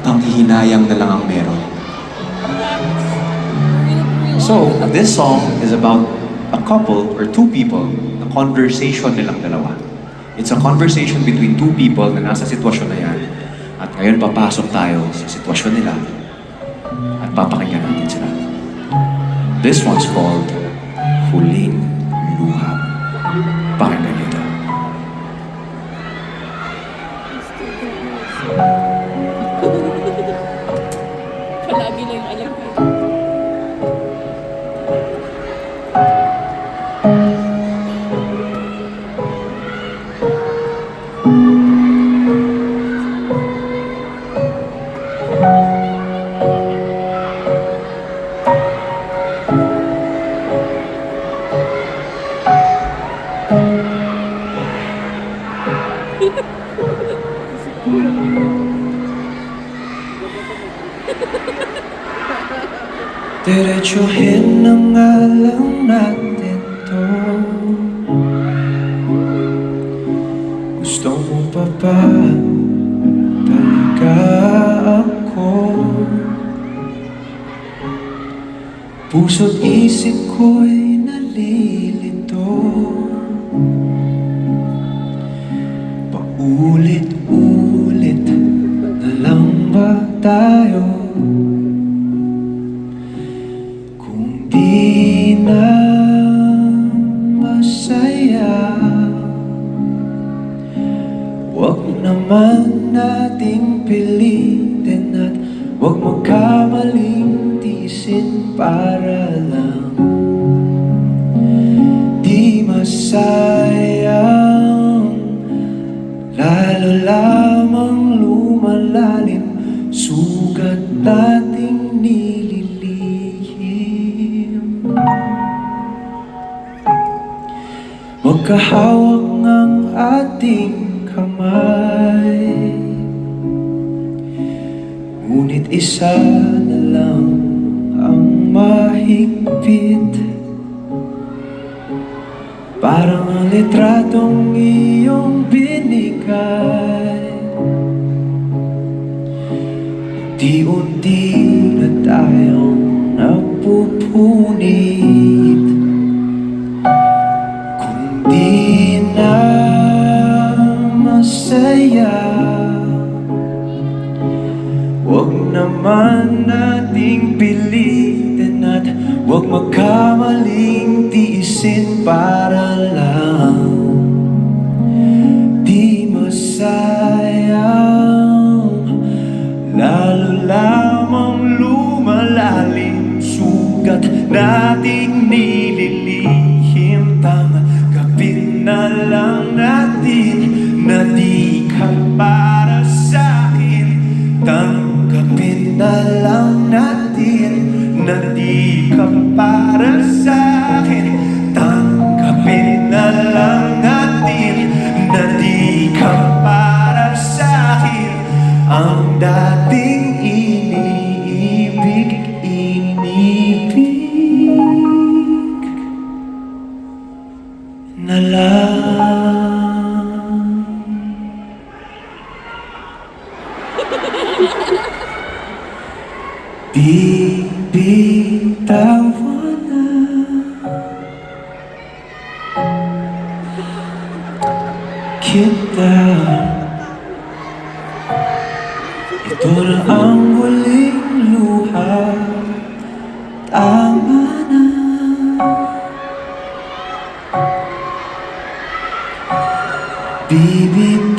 panghihinayang na lang ang meron. So, this song is about a couple or two people, na conversation nilang dalawa. It's a conversation between two people na nasa sitwasyon na yan. At ngayon papasok tayo sa sitwasyon nila at papakinggan natin sila. This one's called Huling Luha. Pakinggan nito. Palagi na yung alam ko. Diretsuhin ang alam natin to. Gusto mo pa ba talaga ako? Puso't isip ko'y nalilito. Paulit-ulit na lang ba tayo? Di na masaya, wag naman nating pilitin at wag magkamaling tiisin para lang di masayang, lalo lamang lumalalim sugat nating nililihim. Magkahawak ng ating kamay, ngunit isa na lang ang mahigpit. Parang ang litratong iyong binigay, unti-unti na tayong napupunit. Kung di na masaya, wag naman nating pilitin at wag magkamaling tiisin para lang di masayang, lalo lamang lumalalim sugat nating nililihim. Tanggapin na lang natin na di ka para sa'kin. Tanggapin na lang natin na di ka para sa'kin. Tanggapin na lang natin na di ka para sa'kin. Ang dating iniibig na lang. Bibitawan na kita. Ito na ang huling luha. Tama na. Bibig